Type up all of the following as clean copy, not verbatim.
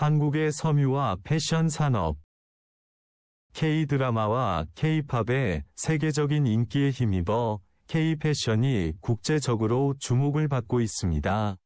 한국의 섬유와 패션 산업. K-드라마와 K-팝의 세계적인 인기에 힘입어 K-패션이 국제적으로 주목을 받고 있습니다.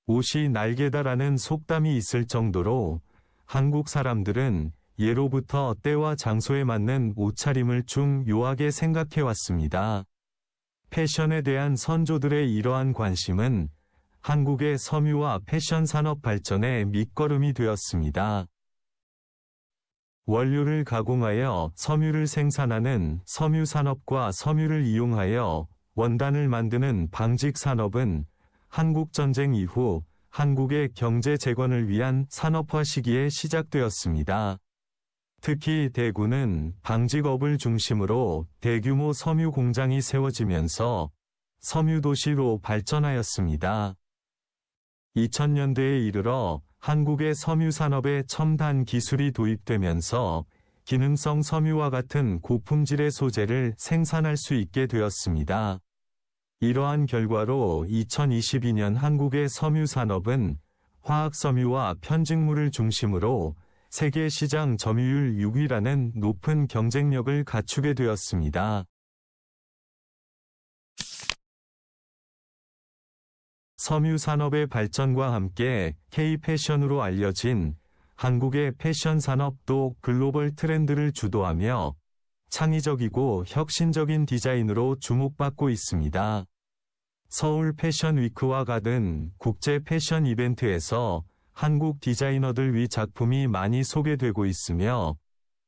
옷이 날개다라는 속담이 있을 정도로 한국 사람들은 예로부터 때와 장소에 맞는 옷차림을 중요하게 생각해왔습니다. 패션에 대한 선조들의 이러한 관심은 한국의 섬유와 패션 산업 발전의 밑거름이 되었습니다. 원료를 가공하여 섬유를 생산하는 섬유 산업과 섬유를 이용하여 원단을 만드는 방직 산업은 한국전쟁 이후 한국의 경제 재건을 위한 산업화 시기에 시작되었습니다. 특히 대구는 방직업을 중심으로 대규모 섬유 공장이 세워지면서 섬유도시로 발전하였습니다. 2000년대에 이르러 한국의 섬유 산업에 첨단 기술이 도입되면서 기능성 섬유와 같은 고품질의 소재를 생산할 수 있게 되었습니다. 이러한 결과로 2022년 한국의 섬유 산업은 화학 섬유와 편직물을 중심으로 세계 시장 점유율 6위라는 높은 경쟁력을 갖추게 되었습니다. 섬유 산업의 발전과 함께 K-패션으로 알려진 한국의 패션 산업도 글로벌 트렌드를 주도하며 창의적이고 혁신적인 디자인으로 주목받고 있습니다. 서울 패션 위크와 같은 국제 패션 이벤트에서 한국 디자이너들 위 작품이 많이 소개되고 있으며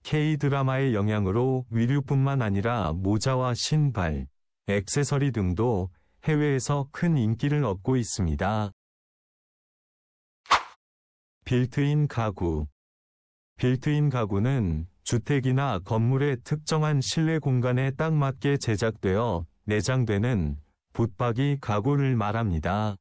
K-드라마의 영향으로 의류뿐만 아니라 모자와 신발, 액세서리 등도 해외에서 큰 인기를 얻고 있습니다. 빌트인 가구. 빌트인 가구는 주택이나 건물의 특정한 실내 공간에 딱 맞게 제작되어 내장되는 붙박이 가구를 말합니다.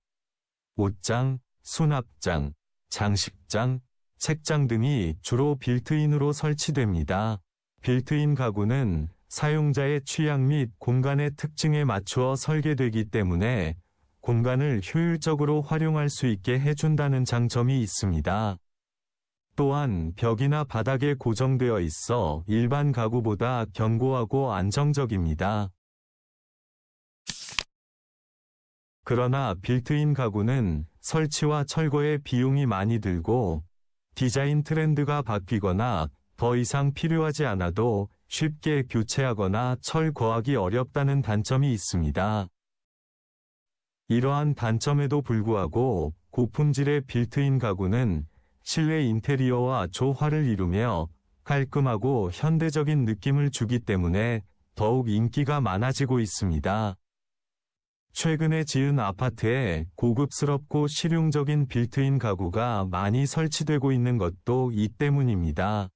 옷장, 수납장, 장식장, 책장 등이 주로 빌트인으로 설치됩니다. 빌트인 가구는 사용자의 취향 및 공간의 특징에 맞추어 설계되기 때문에 공간을 효율적으로 활용할 수 있게 해준다는 장점이 있습니다. 또한 벽이나 바닥에 고정되어 있어 일반 가구보다 견고하고 안정적입니다. 그러나 빌트인 가구는 설치와 철거에 비용이 많이 들고 디자인 트렌드가 바뀌거나 더 이상 필요하지 않아도 쉽게 교체하거나 철거하기 어렵다는 단점이 있습니다. 이러한 단점에도 불구하고 고품질의 빌트인 가구는 실내 인테리어와 조화를 이루며 깔끔하고 현대적인 느낌을 주기 때문에 더욱 인기가 많아지고 있습니다. 최근에 지은 아파트에 고급스럽고 실용적인 빌트인 가구가 많이 설치되고 있는 것도 이 때문입니다.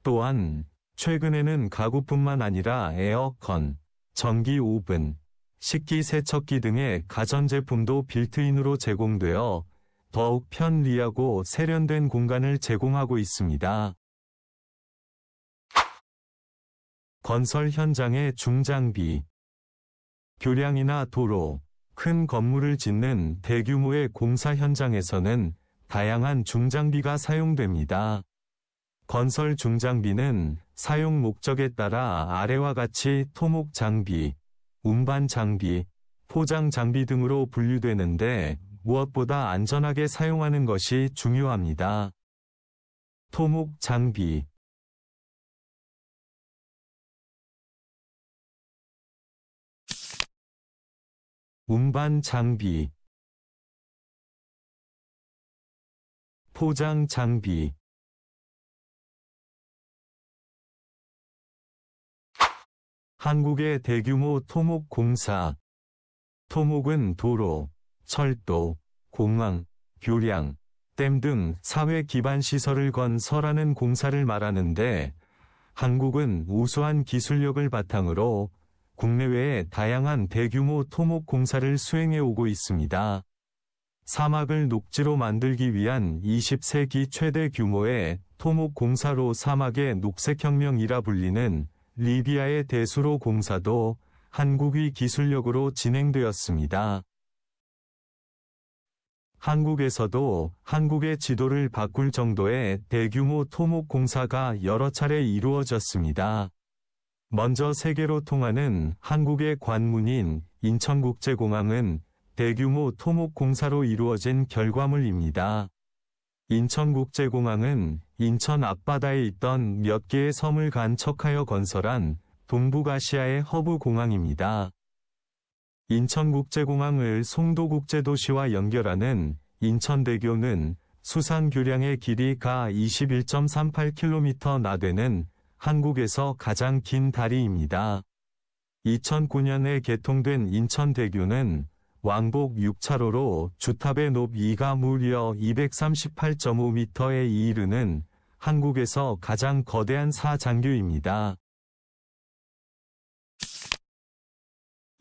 또한 최근에는 가구뿐만 아니라 에어컨, 전기 오븐, 식기세척기 등의 가전제품도 빌트인으로 제공되어 더욱 편리하고 세련된 공간을 제공하고 있습니다. 건설 현장의 중장비. 교량이나 도로, 큰 건물을 짓는 대규모의 공사 현장에서는 다양한 중장비가 사용됩니다. 건설 중장비는 사용 목적에 따라 아래와 같이 토목 장비, 운반 장비, 포장 장비 등으로 분류되는데 무엇보다 안전하게 사용하는 것이 중요합니다. 토목 장비. 운반 장비, 포장 장비. 한국의 대규모 토목 공사. 토목은 도로, 철도, 공항, 교량, 댐 등 사회 기반 시설을 건설하는 공사를 말하는데 한국은 우수한 기술력을 바탕으로 국내외에 다양한 대규모 토목 공사를 수행해 오고 있습니다. 사막을 녹지로 만들기 위한 20세기 최대 규모의 토목 공사로 사막의 녹색혁명이라 불리는 리비아의 대수로 공사도 한국의 기술력으로 진행되었습니다. 한국에서도 한국의 지도를 바꿀 정도의 대규모 토목 공사가 여러 차례 이루어졌습니다. 먼저 세계로 통하는 한국의 관문인 인천국제공항은 대규모 토목 공사로 이루어진 결과물입니다. 인천국제공항은 인천 앞바다에 있던 몇 개의 섬을 간척하여 건설한 동북아시아의 허브 공항입니다. 인천국제공항을 송도국제도시와 연결하는 인천대교는 수상교량의 길이가 21.38km 나되는 한국에서 가장 긴 다리입니다. 2009년에 개통된 인천대교는 왕복 6차로로 주탑의 높이가 무려 238.5m에 이르는 한국에서 가장 거대한 사장교입니다.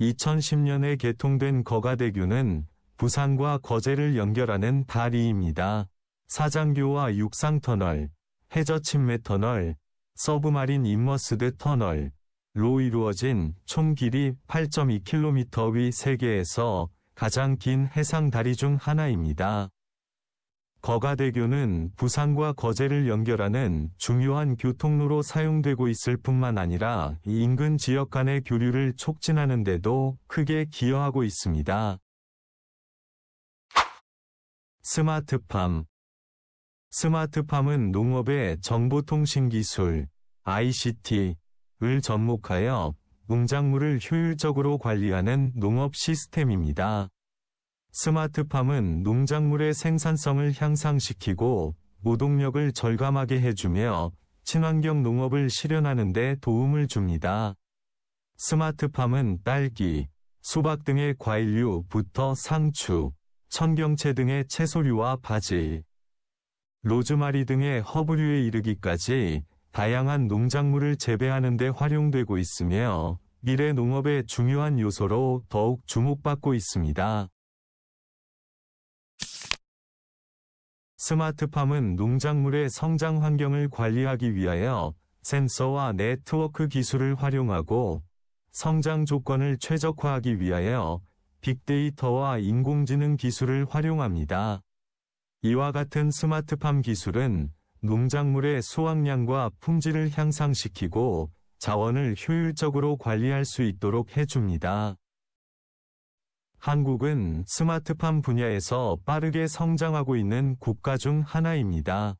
2010년에 개통된 거가대교는 부산과 거제를 연결하는 다리입니다. 사장교와 육상터널, 해저침매터널, 서브마린 임머스드 터널로 이루어진 총 길이 8.2km 세계에서 가장 긴 해상다리 중 하나입니다. 거가대교는 부산과 거제를 연결하는 중요한 교통로로 사용되고 있을 뿐만 아니라 인근 지역 간의 교류를 촉진하는 데도 크게 기여하고 있습니다. 스마트팜. 스마트팜은 농업의 정보통신기술, ICT를 접목하여 농작물을 효율적으로 관리하는 농업 시스템입니다. 스마트팜은 농작물의 생산성을 향상시키고 노동력을 절감하게 해주며 친환경 농업을 실현하는 데 도움을 줍니다. 스마트팜은 딸기, 수박 등의 과일류부터 상추, 청경채 등의 채소류와 바질, 로즈마리 등의 허브류에 이르기까지 다양한 농작물을 재배하는 데 활용되고 있으며 미래 농업의 중요한 요소로 더욱 주목받고 있습니다. 스마트팜은 농작물의 성장 환경을 관리하기 위하여 센서와 네트워크 기술을 활용하고 성장 조건을 최적화하기 위하여 빅데이터와 인공지능 기술을 활용합니다. 이와 같은 스마트팜 기술은 농작물의 수확량과 품질을 향상시키고 자원을 효율적으로 관리할 수 있도록 해줍니다. 한국은 스마트팜 분야에서 빠르게 성장하고 있는 국가 중 하나입니다.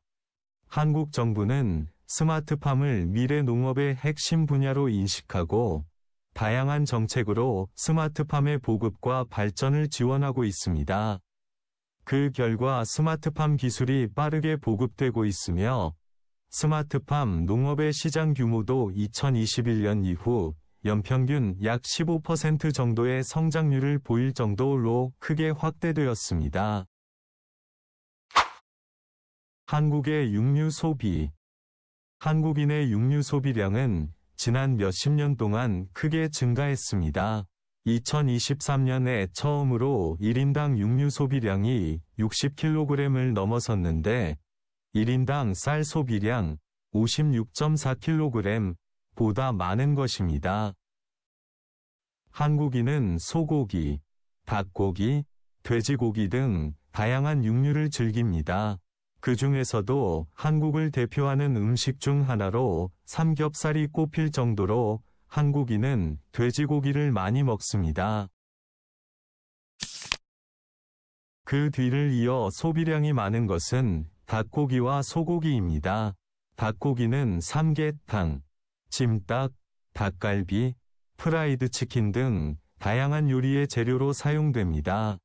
한국 정부는 스마트팜을 미래 농업의 핵심 분야로 인식하고 다양한 정책으로 스마트팜의 보급과 발전을 지원하고 있습니다. 그 결과 스마트팜 기술이 빠르게 보급되고 있으며 스마트팜 농업의 시장 규모도 2021년 이후 연평균 약 15% 정도의 성장률을 보일 정도로 크게 확대되었습니다. 한국의 육류 소비. 한국인의 육류 소비량은 지난 몇십 년 동안 크게 증가했습니다. 2023년에 처음으로 1인당 육류 소비량이 60kg을 넘어섰는데 1인당 쌀 소비량 56.4kg 보다 많은 것입니다. 한국인은 소고기, 닭고기, 돼지고기 등 다양한 육류를 즐깁니다. 그 중에서도 한국을 대표하는 음식 중 하나로 삼겹살이 꼽힐 정도로 한국인은 돼지고기를 많이 먹습니다. 그 뒤를 이어 소비량이 많은 것은 닭고기와 소고기입니다. 닭고기는 삼계탕, 찜닭, 닭갈비, 프라이드 치킨 등 다양한 요리의 재료로 사용됩니다.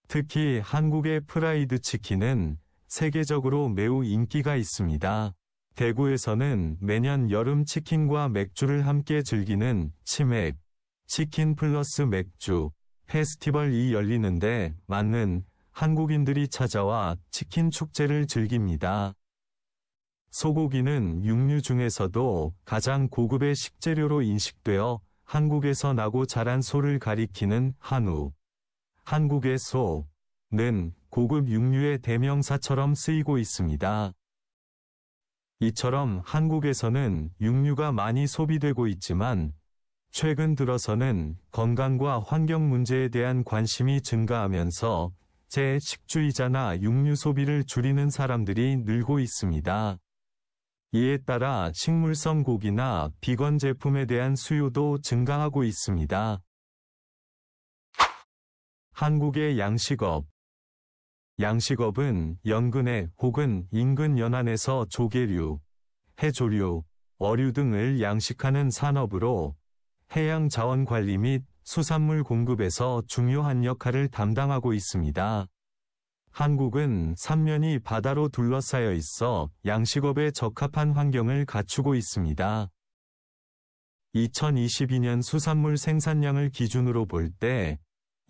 특히 한국의 프라이드 치킨은 세계적으로 매우 인기가 있습니다. 대구에서는 매년 여름 치킨과 맥주를 함께 즐기는 치맥, 치킨 플러스 맥주 페스티벌이 열리는데 많은 한국인들이 찾아와 치킨 축제를 즐깁니다. 소고기는 육류 중에서도 가장 고급의 식재료로 인식되어 한국에서 나고 자란 소를 가리키는 한우, 한국의 소는 고급 육류의 대명사처럼 쓰이고 있습니다. 이처럼 한국에서는 육류가 많이 소비되고 있지만 최근 들어서는 건강과 환경 문제에 대한 관심이 증가하면서 채식주의자나 육류 소비를 줄이는 사람들이 늘고 있습니다. 이에 따라 식물성 고기나 비건 제품에 대한 수요도 증가하고 있습니다. 한국의 양식업. 양식업은 연근해 혹은 인근 연안에서 조개류, 해조류, 어류 등을 양식하는 산업으로 해양 자원 관리 및 수산물 공급에서 중요한 역할을 담당하고 있습니다. 한국은 삼면이 바다로 둘러싸여 있어 양식업에 적합한 환경을 갖추고 있습니다. 2022년 수산물 생산량을 기준으로 볼 때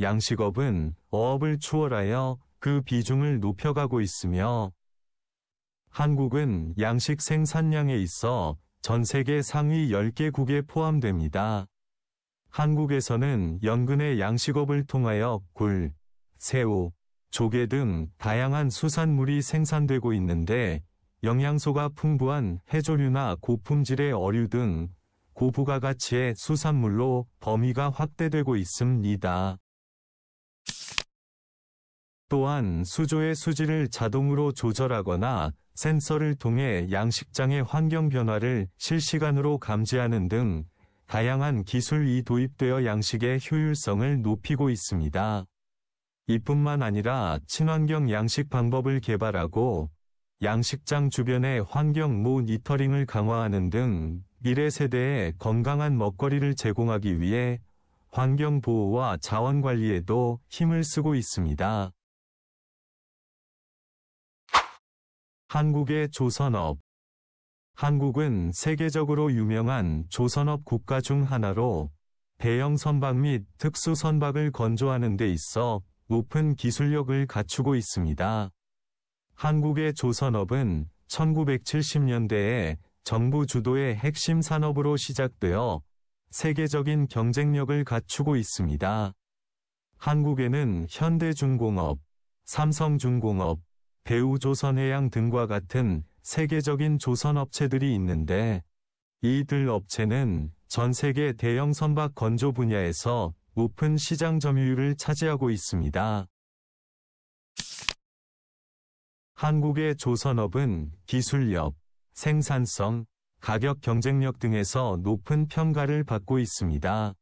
양식업은 어업을 추월하여 그 비중을 높여가고 있으며 한국은 양식 생산량에 있어 전 세계 상위 10개국에 포함됩니다. 한국에서는 연근해 양식업을 통하여 굴, 새우, 조개 등 다양한 수산물이 생산되고 있는데 영양소가 풍부한 해조류나 고품질의 어류 등 고부가가치의 수산물로 범위가 확대되고 있습니다. 또한 수조의 수질을 자동으로 조절하거나 센서를 통해 양식장의 환경 변화를 실시간으로 감지하는 등 다양한 기술이 도입되어 양식의 효율성을 높이고 있습니다. 이뿐만 아니라 친환경 양식 방법을 개발하고 양식장 주변의 환경 모니터링을 강화하는 등 미래 세대에 건강한 먹거리를 제공하기 위해 환경 보호와 자원 관리에도 힘을 쓰고 있습니다. 한국의 조선업. 한국은 세계적으로 유명한 조선업 국가 중 하나로 대형 선박 및 특수 선박을 건조하는 데 있어 높은 기술력을 갖추고 있습니다. 한국의 조선업은 1970년대에 정부 주도의 핵심 산업으로 시작되어 세계적인 경쟁력을 갖추고 있습니다. 한국에는 현대중공업, 삼성중공업, 대우조선해양 등과 같은 세계적인 조선업체들이 있는데 이들 업체는 전 세계 대형 선박 건조 분야에서 높은 시장 점유율을 차지하고 있습니다. 한국의 조선업은 기술력, 생산성, 가격 경쟁력 등에서 높은 평가를 받고 있습니다.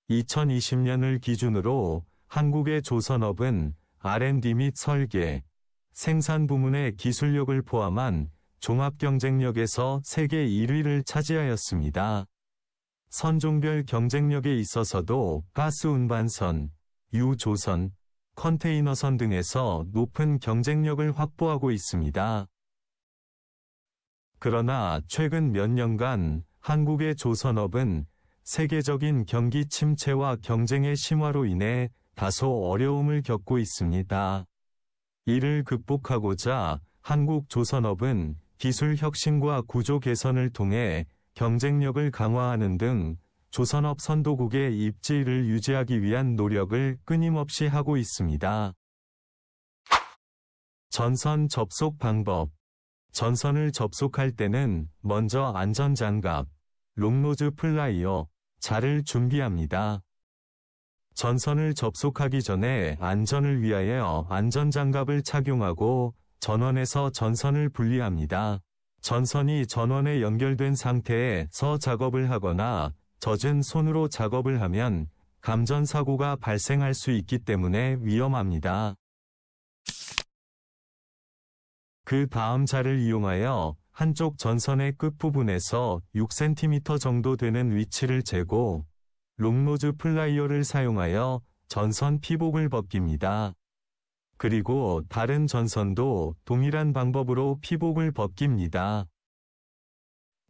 2020년을 기준으로 한국의 조선업은 R&D 및 설계, 생산 부문의 기술력을 포함한 종합 경쟁력에서 세계 1위를 차지하였습니다. 선종별 경쟁력에 있어서도 가스 운반선, 유조선, 컨테이너선 등에서 높은 경쟁력을 확보하고 있습니다. 그러나 최근 몇 년간 한국의 조선업은 세계적인 경기 침체와 경쟁의 심화로 인해 다소 어려움을 겪고 있습니다. 이를 극복하고자 한국 조선업은 기술 혁신과 구조 개선을 통해 경쟁력을 강화하는 등 조선업 선도국의 입지를 유지하기 위한 노력을 끊임없이 하고 있습니다. 전선 접속 방법. 전선을 접속할 때는 먼저 안전장갑, 롱노즈 플라이어, 자를 준비합니다. 전선을 접속하기 전에 안전을 위하여 안전장갑을 착용하고 전원에서 전선을 분리합니다. 전선이 전원에 연결된 상태에서 작업을 하거나 젖은 손으로 작업을 하면 감전사고가 발생할 수 있기 때문에 위험합니다. 그 다음 자를 이용하여 한쪽 전선의 끝부분에서 6cm 정도 되는 위치를 재고 롱노즈 플라이어를 사용하여 전선 피복을 벗깁니다. 그리고 다른 전선도 동일한 방법으로 피복을 벗깁니다.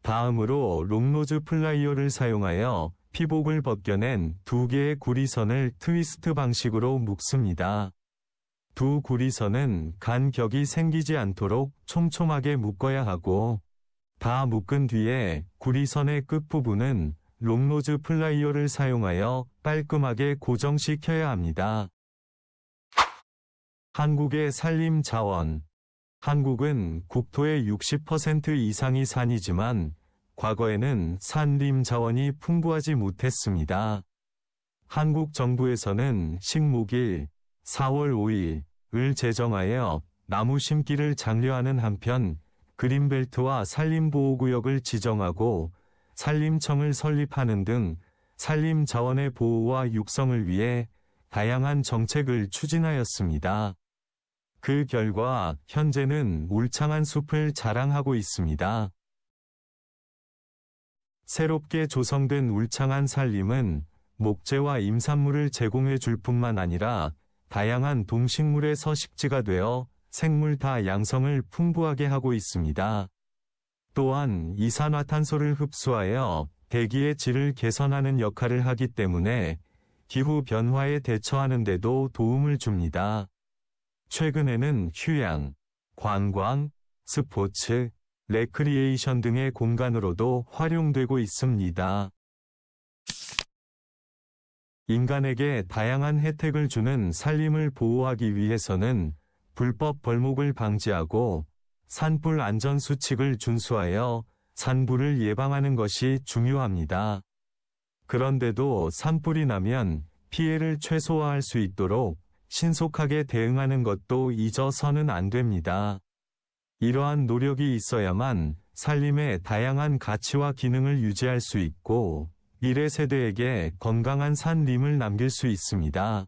다음으로 롱노즈 플라이어를 사용하여 피복을 벗겨낸 두 개의 구리선을 트위스트 방식으로 묶습니다. 두 구리선은 간격이 생기지 않도록 촘촘하게 묶어야 하고 다 묶은 뒤에 구리선의 끝부분은 롱노즈 플라이어를 사용하여 깔끔하게 고정시켜야 합니다. 한국의 산림 자원. 한국은 국토의 60% 이상이 산이지만 과거에는 산림 자원이 풍부하지 못했습니다. 한국 정부에서는 식목일 4월 5일 을 제정하여 나무 심기를 장려하는 한편 그린벨트와 산림보호구역을 지정하고 산림청을 설립하는 등 산림 자원의 보호와 육성을 위해 다양한 정책을 추진하였습니다. 그 결과 현재는 울창한 숲을 자랑하고 있습니다. 새롭게 조성된 울창한 산림은 목재와 임산물을 제공해 줄 뿐만 아니라 다양한 동식물의 서식지가 되어 생물 다양성을 풍부하게 하고 있습니다. 또한 이산화탄소를 흡수하여 대기의 질을 개선하는 역할을 하기 때문에 기후 변화에 대처하는 데도 도움을 줍니다. 최근에는 휴양, 관광, 스포츠, 레크리에이션 등의 공간으로도 활용되고 있습니다. 인간에게 다양한 혜택을 주는 산림을 보호하기 위해서는 불법 벌목을 방지하고 산불 안전 수칙을 준수하여 산불을 예방하는 것이 중요합니다. 그런데도 산불이 나면 피해를 최소화할 수 있도록 신속하게 대응하는 것도 잊어서는 안 됩니다. 이러한 노력이 있어야만 산림의 다양한 가치와 기능을 유지할 수 있고 미래 세대에게 건강한 산림을 남길 수 있습니다.